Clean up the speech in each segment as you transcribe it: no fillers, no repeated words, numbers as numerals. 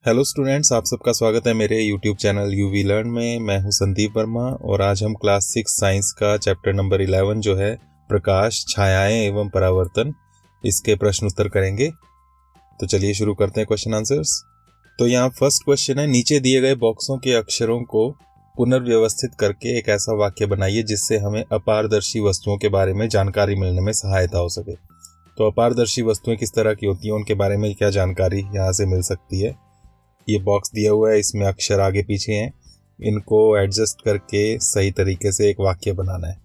Hello students, आप सबका स्वागत है मेरे यूट्यूब चैनल यूवी लर्न में। मैं हूं संदीप वर्मा और आज हम क्लास 6 साइंस का चैप्टर नंबर 11 जो है प्रकाश, छायाएं एवं परावर्तन, इसके प्रश्न उत्तर करेंगे। तो चलिए शुरू करते हैं क्वेश्चन आंसर्स। तो यहाँ फर्स्ट क्वेश्चन है, नीचे दिए गए बॉक्सों के अक्षरों को पुनर्व्यवस्थित करके एक ऐसा वाक्य बनाइए जिससे हमें अपारदर्शी वस्तुओं के बारे में जानकारी मिलने में सहायता हो सके। तो अपारदर्शी वस्तुएं किस तरह की होती हैं, उनके बारे में क्या जानकारी यहाँ से मिल सकती है। ये बॉक्स दिया हुआ है, इसमें अक्षर आगे पीछे हैं, इनको एडजस्ट करके सही तरीके से एक वाक्य बनाना है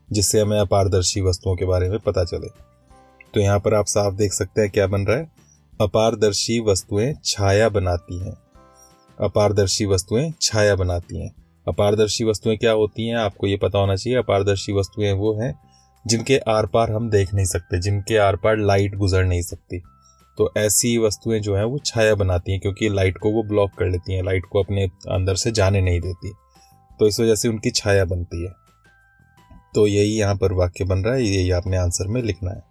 जिससे हमें अपारदर्शी वस्तुओं के बारे में पता चले। तो यहाँ पर आप साफ देख सकते हैं क्या बन रहा है, अपारदर्शी वस्तुएं छाया बनाती हैं। अपारदर्शी वस्तुएं छाया बनाती हैं। अपारदर्शी वस्तुएं क्या होती हैं आपको ये पता होना चाहिए। अपारदर्शी वस्तुएं वो हैं जिनके आर पार हम देख नहीं सकते, जिनके आर पार लाइट गुजर नहीं सकती। तो ऐसी वस्तुएं जो हैं वो छाया बनाती हैं क्योंकि लाइट को वो ब्लॉक कर लेती हैं, लाइट को अपने अंदर से जाने नहीं देती, तो इस वजह से उनकी छाया बनती है। तो यही यहाँ पर वाक्य बन रहा है, यही आपने आंसर में लिखना है।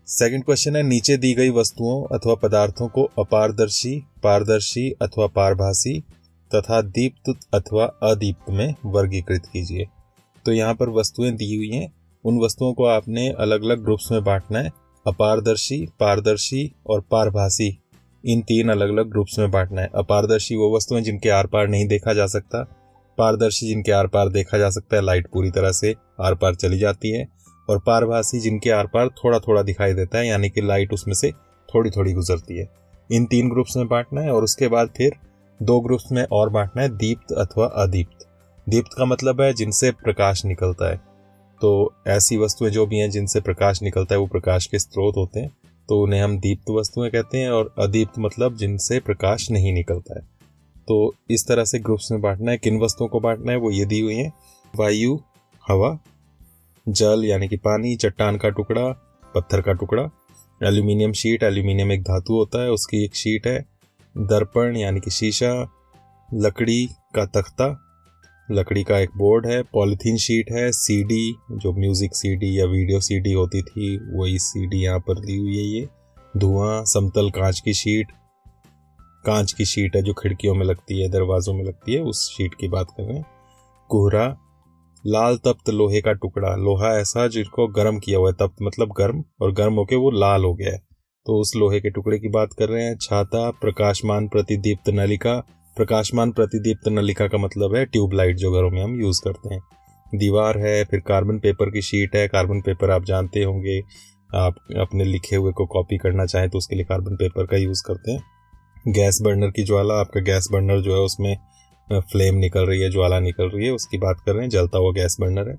सेकंड क्वेश्चन है, नीचे दी गई वस्तुओं अथवा पदार्थों को अपारदर्शी, पारदर्शी अथवा पारभासी तथा दीप्त अथवा अदीप्त में वर्गीकृत कीजिए। तो यहाँ पर वस्तुएं दी हुई हैं, उन वस्तुओं को आपने अलग अलग ग्रुप्स में बांटना है। अपारदर्शी, पारदर्शी और पारभासी, इन तीन अलग अलग ग्रुप्स में बांटना है। अपारदर्शी वो वस्तुएं जिनके आर पार नहीं देखा जा सकता, पारदर्शी जिनके आर पार देखा जा सकता है, लाइट पूरी तरह से आर पार चली जाती है, और पारभासी जिनके आर पार थोड़ा थोड़ा दिखाई देता है, यानी कि लाइट उसमें से थोड़ी थोड़ी गुजरती है। इन तीन ग्रुप्स में बांटना है और उसके बाद फिर दो ग्रुप्स में और बांटना है, दीप्त अथवा अदीप्त। दीप्त का मतलब है जिनसे प्रकाश निकलता है। तो ऐसी वस्तुएं जो भी हैं जिनसे प्रकाश निकलता है वो प्रकाश के स्रोत होते हैं, तो उन्हें हम दीप्त वस्तुएं कहते हैं। और अदीप्त मतलब जिनसे प्रकाश नहीं निकलता है। तो इस तरह से ग्रुप्स में बांटना है। किन वस्तुओं को बांटना है वो ये दी हुई हैं, वायु, हवा, जल यानी कि पानी, चट्टान का टुकड़ा, पत्थर का टुकड़ा, एल्यूमिनियम शीट, एल्यूमिनियम एक धातु होता है, उसकी एक शीट है, दर्पण यानी कि शीशा, लकड़ी का तख्ता, लकड़ी का एक बोर्ड है, पॉलीथीन शीट है, सीडी जो म्यूजिक सीडी या वीडियो सीडी होती थी वही सीडी यहाँ पर दी हुई है, ये धुआं, समतल कांच की शीट, कांच की शीट है जो खिड़कियों में लगती है, दरवाजों में लगती है, उस शीट की बात कर रहे हैं। कोहरा, लाल तप्त लोहे का टुकड़ा, लोहा ऐसा जिसको गर्म किया हुआ है, तप्त मतलब गर्म, और गर्म होके वो लाल हो गया है, तो उस लोहे के टुकड़े की बात कर रहे हैं। छाता, प्रकाशमान प्रतिदीप्त नलिका, प्रकाशमान प्रतिदीप्त नलिका का मतलब है ट्यूबलाइट जो घरों में हम यूज करते हैं। दीवार है, फिर कार्बन पेपर की शीट है, कार्बन पेपर आप जानते होंगे, आप अपने लिखे हुए को कॉपी करना चाहें तो उसके लिए कार्बन पेपर का यूज करते हैं। गैस बर्नर की ज्वाला, आपका गैस बर्नर जो है उसमें फ्लेम निकल रही है, ज्वाला निकल रही है, उसकी बात कर रहे हैं, जलता हुआ गैस बर्नर है।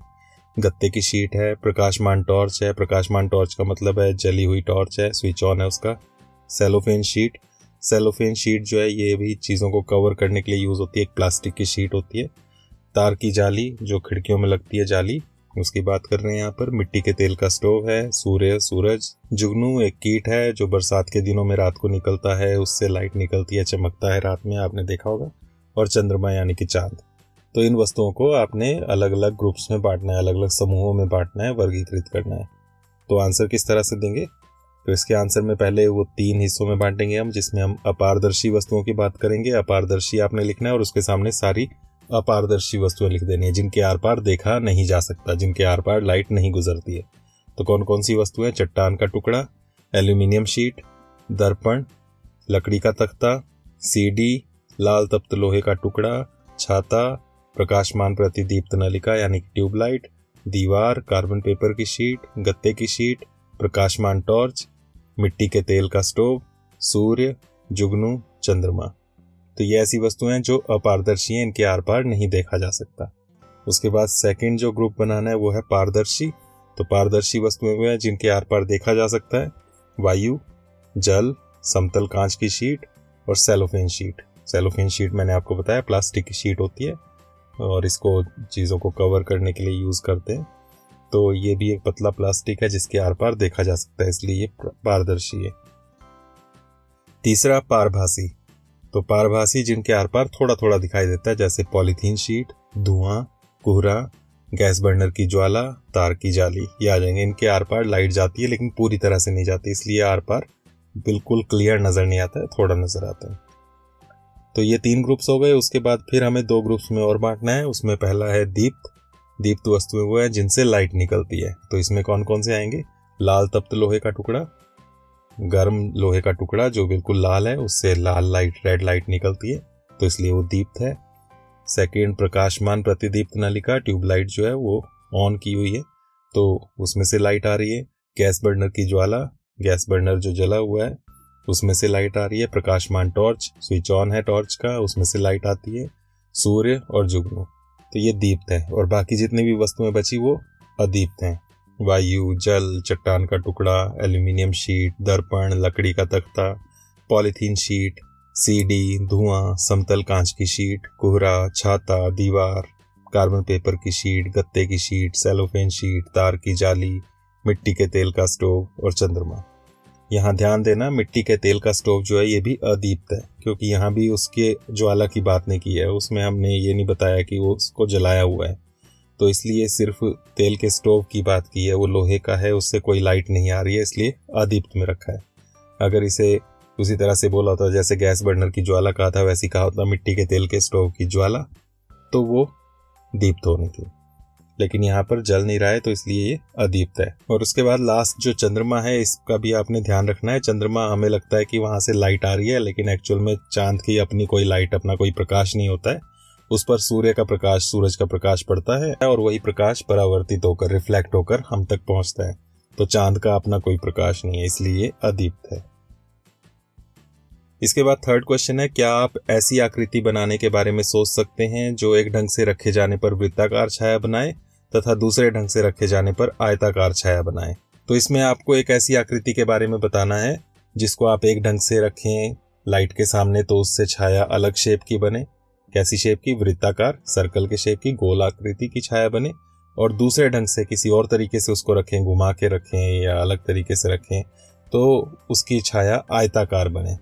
गत्ते की शीट है, प्रकाशमान टॉर्च है, प्रकाशमान टॉर्च का मतलब है जली हुई टॉर्च है, स्विच ऑन है उसका। सेलोफेन शीट, सेलोफेन शीट जो है ये भी चीज़ों को कवर करने के लिए यूज़ होती है, एक प्लास्टिक की शीट होती है। तार की जाली जो खिड़कियों में लगती है जाली, उसकी बात कर रहे हैं यहाँ पर। मिट्टी के तेल का स्टोव है, सूर्य, सूरज। जुगनू एक कीट है जो बरसात के दिनों में रात को निकलता है, उससे लाइट निकलती है, चमकता है रात में, आपने देखा होगा। और चंद्रमा यानी कि चांद। तो इन वस्तुओं को आपने अलग अलग ग्रुप्स में बांटना है, अलग अलग समूहों में बांटना है, वर्गीकृत करना है। तो आंसर किस तरह से देंगे, तो इसके आंसर में पहले वो तीन हिस्सों में बांटेंगे हम, जिसमें हम अपारदर्शी वस्तुओं की बात करेंगे। अपारदर्शी आपने लिखना है और उसके सामने सारी अपारदर्शी वस्तुएं लिख देनी है जिनके आर पार देखा नहीं जा सकता, जिनके आर पार लाइट नहीं गुजरती है। तो कौन कौन सी वस्तुएं, चट्टान का टुकड़ा, एल्यूमिनियम शीट, दर्पण, लकड़ी का तख्ता, सीडी, लाल तप्त लोहे का टुकड़ा, छाता, प्रकाशमान प्रतिदीप्त नलिका यानी कि ट्यूबलाइट, दीवार, कार्बन पेपर की शीट, गत्ते की शीट, प्रकाशमान टॉर्च, मिट्टी के तेल का स्टोव, सूर्य, जुगनू, चंद्रमा। तो ये ऐसी वस्तुएं हैं जो अपारदर्शी हैं, इनके आर पार नहीं देखा जा सकता। उसके बाद सेकंड जो ग्रुप बनाना है वो है पारदर्शी। तो पारदर्शी वस्तुएं वो हैं जिनके आर पार देखा जा सकता है, वायु, जल, समतल कांच की शीट और सेलोफेन शीट। सेलोफेन शीट मैंने आपको बताया प्लास्टिक की शीट होती है और इसको चीज़ों को कवर करने के लिए यूज़ करते हैं। तो ये भी एक पतला प्लास्टिक है जिसके आर पार देखा जा सकता है, इसलिए ये पारदर्शी है। तीसरा पारभासी। तो पारभासी जिनके आर पार थोड़ा थोड़ा दिखाई देता है, जैसे पॉलीथीन शीट, धुआं, कोहरा, गैस बर्नर की ज्वाला, तार की जाली, ये आ जाएंगे। इनके आर पार लाइट जाती है लेकिन पूरी तरह से नहीं जाती, इसलिए आर पार बिल्कुल क्लियर नजर नहीं आता है, थोड़ा नजर आता है। तो ये 3 ग्रुप्स हो गए। उसके बाद फिर हमें 2 ग्रुप्स में और बांटना है। उसमें पहला है दीप्त। दीप्त वस्तुएं वो है जिनसे लाइट निकलती है। तो इसमें कौन कौन से आएंगे? लाल तप्त लोहे का टुकड़ा, गर्म लोहे का टुकड़ा जो बिल्कुल लाल है, उससे लाल लाइट, रेड लाइट निकलती है, तो इसलिए वो दीप्त है। सेकेंड, प्रकाशमान प्रतिदीप्त नलिका, ट्यूबलाइट जो है वो ऑन की हुई है तो उसमें से लाइट आ रही है। गैस बर्नर की ज्वाला, गैस बर्नर जो जला हुआ है उसमें से लाइट आ रही है। प्रकाशमान टॉर्च, स्विच ऑन है टॉर्च का, उसमें से लाइट आती है। सूर्य और जुगनू, तो ये दीप्त है। और बाकी जितनी भी वस्तुएं बची वो अदीप्त हैं। वायु, जल, चट्टान का टुकड़ा, एल्यूमिनियम शीट, दर्पण, लकड़ी का तख्ता, पॉलीथीन शीट, सीडी, धुआं, समतल कांच की शीट, कोहरा, छाता, दीवार, कार्बन पेपर की शीट, गत्ते की शीट, सेलोफेन शीट, तार की जाली, मिट्टी के तेल का स्टोव और चंद्रमा। यहाँ ध्यान देना, मिट्टी के तेल का स्टोव जो है ये भी अदीप्त है, क्योंकि यहाँ भी उसके ज्वाला की बात नहीं की है। उसमें हमने ये नहीं बताया कि वो उसको जलाया हुआ है, तो इसलिए सिर्फ तेल के स्टोव की बात की है। वो लोहे का है, उससे कोई लाइट नहीं आ रही है, इसलिए अदीप्त में रखा है। अगर इसे उसी तरह से बोला होता, जैसे गैस बर्नर की ज्वाला कहा था, वैसे कहा होता मिट्टी के तेल के स्टोव की ज्वाला, तो वो दीप्त होनी थी। लेकिन यहाँ पर जल नहीं रहा है तो इसलिए ये अदीप्त है। और उसके बाद लास्ट जो चंद्रमा है, इसका भी आपने ध्यान रखना है। चंद्रमा हमें लगता है कि वहां से लाइट आ रही है, लेकिन एक्चुअल में चांद की अपनी कोई लाइट, अपना कोई प्रकाश नहीं होता है। उस पर सूर्य का प्रकाश, सूरज का प्रकाश पड़ता है और वही प्रकाश परावर्तित होकर, रिफ्लेक्ट होकर हम तक पहुंचता है। तो चांद का अपना कोई प्रकाश नहीं है, इसलिए अदीप्त है। इसके बाद थर्ड क्वेश्चन है, क्या आप ऐसी आकृति बनाने के बारे में सोच सकते हैं जो एक ढंग से रखे जाने पर वृत्ताकार छाया बनाए तथा दूसरे ढंग से रखे जाने पर आयताकार छाया बनाए? तो इसमें आपको एक ऐसी आकृति के बारे में बताना है जिसको आप एक ढंग से रखें लाइट के सामने तो उससे छाया अलग शेप की बने। कैसी शेप की? वृत्ताकार, सर्कल के शेप की, गोल आकृति की छाया बने। और दूसरे ढंग से किसी और तरीके से उसको रखें, घुमा के रखें या अलग तरीके से रखें, तो उसकी छाया आयताकार बने,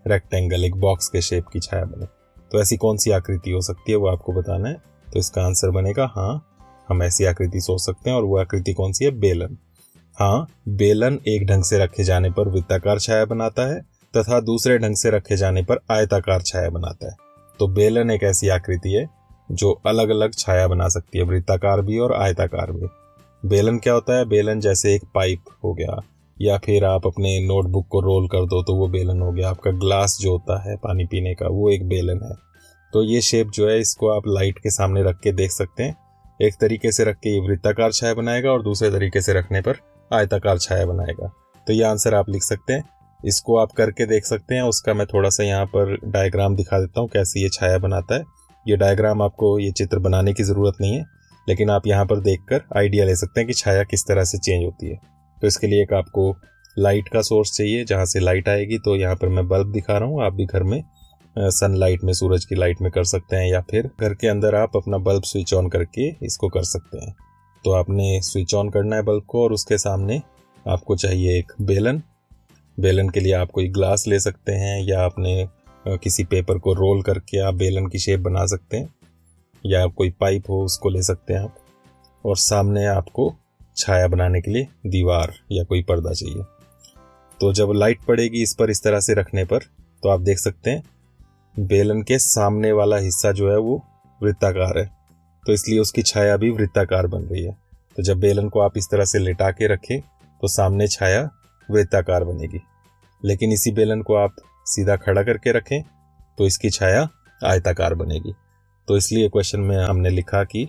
रेक्टेंगल, एक बॉक्स के शेप की छाया बने। तो ऐसी कौन सी आकृति हो सकती है वो आपको बताना है। तो इसका आंसर बनेगा हाँ, हम ऐसी आकृति सोच सकते हैं। और वो आकृति कौन सी है? बेलन। हाँ, बेलन एक ढंग से रखे जाने पर वृत्ताकार छाया बनाता है तथा दूसरे ढंग से रखे जाने पर आयताकार छाया बनाता है। तो बेलन एक ऐसी आकृति है जो अलग अलग छाया बना सकती है, वृत्ताकार भी और आयताकार भी। बेलन क्या होता है? बेलन जैसे एक पाइप हो गया, या फिर आप अपने नोटबुक को रोल कर दो तो वो बेलन हो गया। आपका ग्लास जो होता है पानी पीने का, वो एक बेलन है। तो ये शेप जो है, इसको आप लाइट के सामने रख के देख सकते हैं। एक तरीके से रख के ये वृत्ताकार छाया बनाएगा और दूसरे तरीके से रखने पर आयताकार छाया बनाएगा। तो ये आंसर आप लिख सकते हैं। इसको आप करके देख सकते हैं। उसका मैं थोड़ा सा यहाँ पर डायग्राम दिखा देता हूँ कैसे ये छाया बनाता है। ये डायग्राम, आपको ये चित्र बनाने की ज़रूरत नहीं है, लेकिन आप यहाँ पर देखकर आइडिया ले सकते हैं कि छाया किस तरह से चेंज होती है। तो इसके लिए एक आपको लाइट का सोर्स चाहिए जहाँ से लाइट आएगी। तो यहाँ पर मैं बल्ब दिखा रहा हूँ, आप भी घर में सनलाइट में, सूरज की लाइट में कर सकते हैं, या फिर घर के अंदर आप अपना बल्ब स्विच ऑन करके इसको कर सकते हैं। तो आपने स्विच ऑन करना है बल्ब को और उसके सामने आपको चाहिए एक बेलन। बेलन के लिए आप कोई ग्लास ले सकते हैं, या आपने किसी पेपर को रोल करके आप बेलन की शेप बना सकते हैं, या कोई पाइप हो उसको ले सकते हैं आप। और सामने आपको छाया बनाने के लिए दीवार या कोई पर्दा चाहिए। तो जब लाइट पड़ेगी इस पर, इस तरह से रखने पर, तो आप देख सकते हैं बेलन के सामने वाला हिस्सा जो है वो वृत्ताकार है, तो इसलिए उसकी छाया भी वृत्ताकार बन रही है। तो जब बेलन को आप इस तरह से लेटा के रखें तो सामने छाया वृत्ताकार बनेगी। लेकिन इसी बेलन को आप सीधा खड़ा करके रखें तो इसकी छाया आयताकार बनेगी। तो इसलिए क्वेश्चन में हमने लिखा कि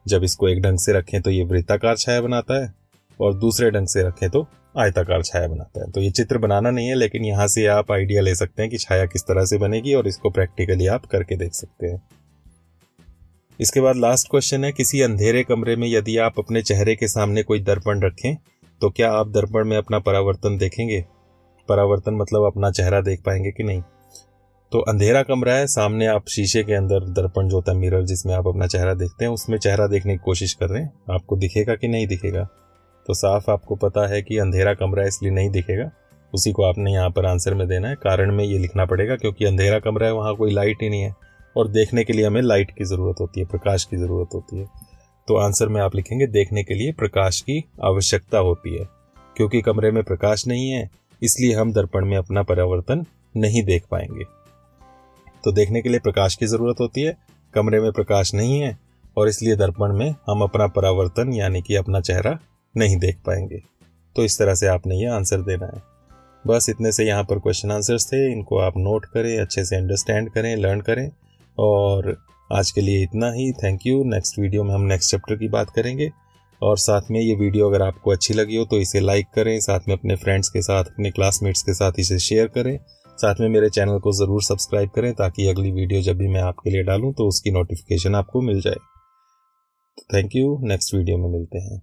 जब इसको एक ढंग से रखें तो ये वृत्ताकार छाया बनाता है और दूसरे ढंग से रखें तो आयताकार छाया बनाता है। तो ये चित्र बनाना नहीं है, लेकिन यहाँ से आप आइडिया ले सकते हैं कि छाया किस तरह से बनेगी और इसको प्रैक्टिकली आप करके देख सकते हैं। इसके बाद लास्ट क्वेश्चन है, किसी अंधेरे कमरे में यदि आप अपने चेहरे के सामने कोई दर्पण रखें तो क्या आप दर्पण में अपना परावर्तन देखेंगे? परावर्तन मतलब अपना चेहरा देख पाएंगे कि नहीं। तो अंधेरा कमरा है, सामने आप शीशे के अंदर दर्पण जो होता है, मिरर जिसमें आप अपना चेहरा देखते हैं, उसमें चेहरा देखने की कोशिश कर रहे हैं, आपको दिखेगा कि नहीं दिखेगा? तो साफ आपको पता है कि अंधेरा कमरा है इसलिए नहीं दिखेगा। उसी को आपने यहाँ पर आंसर में देना है। कारण में ये लिखना पड़ेगा क्योंकि अंधेरा कमरा है, वहाँ कोई लाइट ही नहीं है और देखने के लिए हमें लाइट की ज़रूरत होती है, प्रकाश की ज़रूरत होती है। तो आंसर में आप लिखेंगे देखने के लिए प्रकाश की आवश्यकता होती है। क्योंकि कमरे में प्रकाश नहीं है इसलिए हम दर्पण में अपना परावर्तन नहीं देख पाएंगे। तो देखने के लिए प्रकाश की ज़रूरत होती है, कमरे में प्रकाश नहीं है और इसलिए दर्पण में हम अपना परावर्तन यानी कि अपना चेहरा नहीं देख पाएंगे। तो इस तरह से आपने ये आंसर देना है। बस इतने से यहाँ पर क्वेश्चन आंसर्स थे, इनको आप नोट करें, अच्छे से अंडरस्टैंड करें, लर्न करें। और आज के लिए इतना ही। Thank you. नेक्स्ट वीडियो में हम नेक्स्ट चैप्टर की बात करेंगे। और साथ में ये वीडियो अगर आपको अच्छी लगी हो तो इसे लाइक करें, साथ में अपने फ्रेंड्स के साथ, अपने क्लासमेट्स के साथ इसे शेयर करें। साथ में मेरे चैनल को ज़रूर सब्सक्राइब करें ताकि अगली वीडियो जब भी मैं आपके लिए डालूं तो उसकी नोटिफिकेशन आपको मिल जाए। Thank you. नेक्स्ट वीडियो में मिलते हैं।